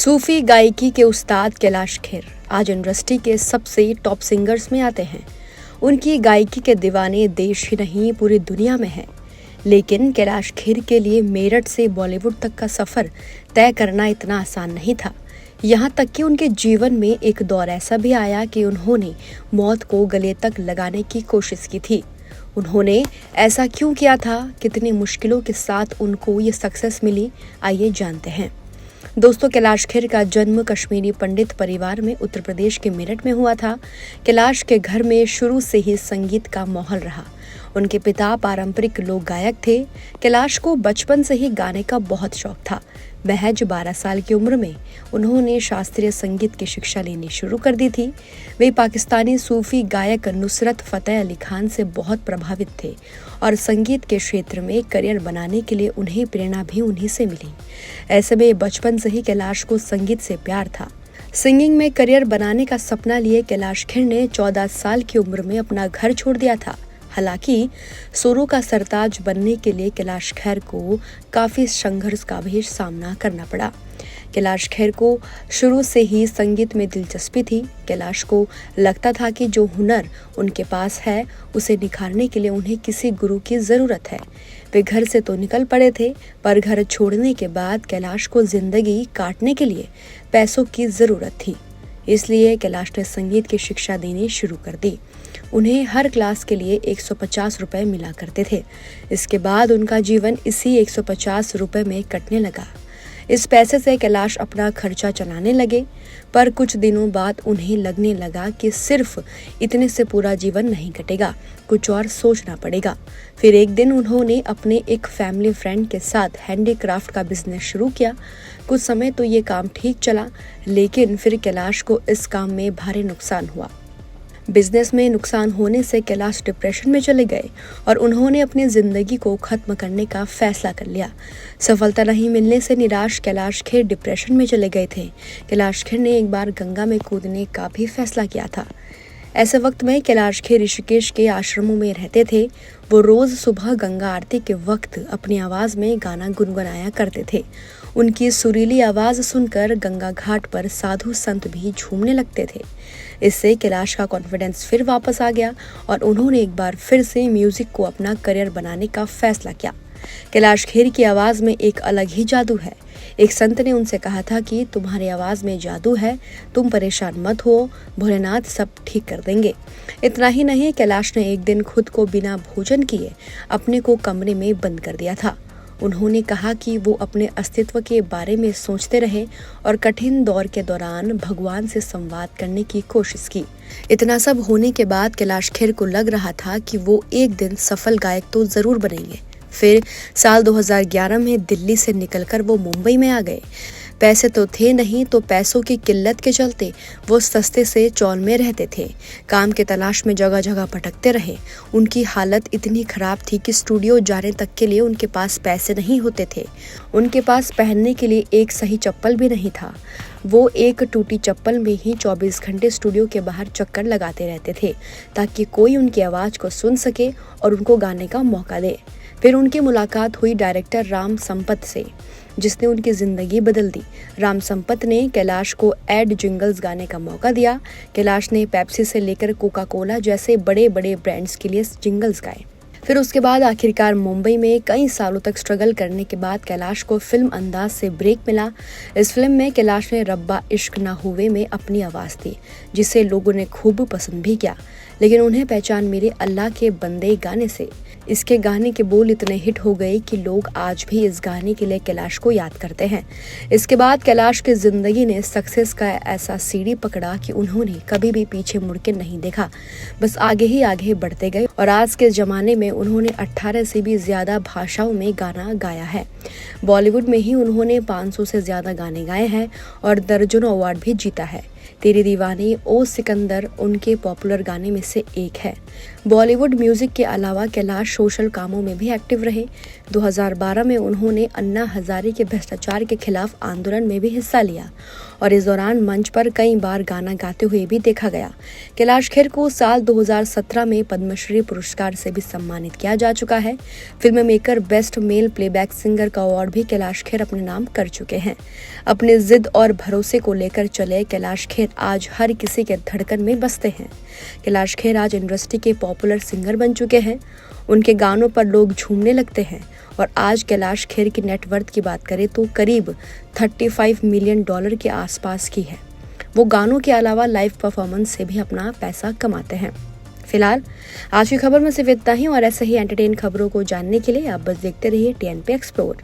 सूफी गायकी के उस्ताद कैलाश खेर आज इंडस्ट्री के सबसे टॉप सिंगर्स में आते हैं। उनकी गायकी के दीवाने देश ही नहीं पूरी दुनिया में हैं। लेकिन कैलाश खेर के लिए मेरठ से बॉलीवुड तक का सफर तय करना इतना आसान नहीं था। यहाँ तक कि उनके जीवन में एक दौर ऐसा भी आया कि उन्होंने मौत को गले तक लगाने की कोशिश की थी। उन्होंने ऐसा क्यों किया था, कितनी मुश्किलों के साथ उनको ये सक्सेस मिली, आइए जानते हैं। दोस्तों, कैलाश खेर का जन्म कश्मीरी पंडित परिवार में उत्तर प्रदेश के मेरठ में हुआ था। कैलाश के घर में शुरू से ही संगीत का माहौल रहा। उनके पिता पारंपरिक लोक गायक थे। कैलाश को बचपन से ही गाने का बहुत शौक था। महज 12 साल की उम्र में उन्होंने शास्त्रीय संगीत की शिक्षा लेनी शुरू कर दी थी। वे पाकिस्तानी सूफी गायक नुसरत फतेह अली खान से बहुत प्रभावित थे और संगीत के क्षेत्र में करियर बनाने के लिए उन्हें प्रेरणा भी उन्हीं से मिली। ऐसे में बचपन से ही कैलाश को संगीत से प्यार था। सिंगिंग में करियर बनाने का सपना लिए कैलाश खेर ने 14 साल की उम्र में अपना घर छोड़ दिया था। हालांकि सुरों का सरताज बनने के लिए कैलाश खेर को काफी संघर्ष का भी सामना करना पड़ा। कैलाश खेर को शुरू से ही संगीत में दिलचस्पी थी। कैलाश को लगता था कि जो हुनर उनके पास है उसे निखारने के लिए उन्हें किसी गुरु की जरूरत है। वे घर से तो निकल पड़े थे, पर घर छोड़ने के बाद कैलाश को जिंदगी काटने के लिए पैसों की जरूरत थी। इसलिए कैलाश ने संगीत की शिक्षा देनी शुरू कर दी। उन्हें हर क्लास के लिए 150 रुपए मिला करते थे। इसके बाद उनका जीवन इसी 150 रुपए में कटने लगा। इस पैसे से कैलाश अपना खर्चा चलाने लगे, पर कुछ दिनों बाद उन्हें लगने लगा कि सिर्फ इतने से पूरा जीवन नहीं कटेगा, कुछ और सोचना पड़ेगा। फिर एक दिन उन्होंने अपने एक फैमिली फ्रेंड के साथ हैंडीक्राफ्ट का बिजनेस शुरू किया। कुछ समय तो ये काम ठीक चला, लेकिन फिर कैलाश को इस काम में भारी नुकसान हुआ। बिजनेस में नुकसान होने से कैलाश डिप्रेशन में चले गए और उन्होंने अपनी जिंदगी को खत्म करने का फैसला कर लिया। सफलता नहीं मिलने से निराश कैलाश खेर डिप्रेशन में चले गए थे। कैलाश खेर ने एक बार गंगा में कूदने का भी फैसला किया था। ऐसे वक्त में कैलाश खेर ऋषिकेश के आश्रमों में रहते थे। वो रोज सुबह गंगा आरती के वक्त अपनी आवाज में गाना गुनगुनाया करते थे। उनकी सुरीली आवाज सुनकर गंगा घाट पर साधु संत भी झूमने लगते थे। इससे कैलाश का कॉन्फिडेंस फिर वापस आ गया और उन्होंने एक बार फिर से म्यूजिक को अपना करियर बनाने का फैसला किया। कैलाश खेर की आवाज में एक अलग ही जादू है। एक संत ने उनसे कहा था कि तुम्हारी आवाज में जादू है, तुम परेशान मत हो, भोलेनाथ सब ठीक कर देंगे। इतना ही नहीं, कैलाश ने एक दिन खुद को बिना भोजन किए अपने को कमरे में बंद कर दिया था। उन्होंने कहा कि वो अपने अस्तित्व के बारे में सोचते रहे और कठिन दौर के दौरान भगवान से संवाद करने की कोशिश की। इतना सब होने के बाद कैलाश खेर को लग रहा था कि वो एक दिन सफल गायक तो जरूर बनेंगे। फिर साल 2011 में दिल्ली से निकलकर वो मुंबई में आ गए। पैसे तो थे नहीं, तो पैसों की किल्लत के चलते वो सस्ते से चौल में रहते थे। काम के तलाश में जगह जगह भटकते रहे। उनकी हालत इतनी खराब थी कि स्टूडियो जाने तक के लिए उनके पास पैसे नहीं होते थे। उनके पास पहनने के लिए एक सही चप्पल भी नहीं था। वो एक टूटी चप्पल में ही 24 घंटे स्टूडियो के बाहर चक्कर लगाते रहते थे, ताकि कोई उनकी आवाज को सुन सके और उनको गाने का मौका दे। फिर उनकी मुलाकात हुई डायरेक्टर राम संपत से, जिसने उनकी जिंदगी बदल दी। राम संपत ने कैलाश को एड जिंगल्स गाने का मौका दिया। कैलाश ने पेप्सी से लेकर कोका कोला जैसे बड़े बड़े ब्रांड्स के लिए जिंगल्स गाए। फिर उसके बाद आखिरकार मुंबई में कई सालों तक स्ट्रगल करने के बाद कैलाश को फिल्म अंदाज से ब्रेक मिला। इस फिल्म में कैलाश ने रब्बा इश्क ना हुए में अपनी आवाज दी, जिसे लोगों ने खूब पसंद भी किया। लेकिन उन्हें पहचान मिली अल्लाह के बंदे गाने से। इसके गाने के बोल इतने हिट हो गए कि लोग आज भी इस गाने के लिए कैलाश को याद करते हैं। इसके बाद कैलाश की जिंदगी ने सक्सेस का ऐसा सीढ़ी पकड़ा कि उन्होंने कभी भी पीछे मुड़ के नहीं देखा, बस आगे ही आगे बढ़ते गए। और आज के जमाने में उन्होंने 18 से भी ज्यादा भाषाओं में गाना गाया है। बॉलीवुड में ही उन्होंने 500 से ज्यादा गाने गाए हैं और दर्जनों अवार्ड भी जीता है। तेरी दीवानी, ओ सिकंदर उनके पॉपुलर गाने में से एक है। बॉलीवुड म्यूजिक के अलावा कैलाश सोशल कामों में भी एक्टिव रहे। 2012 में उन्होंने अन्ना हजारे के भ्रष्टाचार के खिलाफ आंदोलन में भी हिस्सा लिया और इस दौरान मंच पर कई बार गाना गाते हुए भी देखा गया। कैलाश खेर को साल 2017 में पद्मश्री पुरस्कार से भी सम्मानित किया जा चुका है। Film maker best male playback singer का अवार्ड भी कैलाश खेर अपने नाम कर चुके हैं। अपने जिद और भरोसे को लेकर चले कैलाश खेर आज हर किसी के धड़कन में बसते हैं। कैलाश खेर आज इंडस्ट्री के पॉपुलर सिंगर बन चुके हैं। उनके गानों पर लोग झूमने लगते हैं और आज कैलाश खेर की नेटवर्थ की बात करें तो करीब $35 मिलियन के आसपास की है। वो गानों के अलावा लाइव परफॉर्मेंस से भी अपना पैसा कमाते हैं। फिलहाल आज की खबर में सिर्फ इतना ही और ऐसे ही एंटरटेन खबरों को जानने के लिए आप बस देखते रहिए TNP एक्सप्लोर।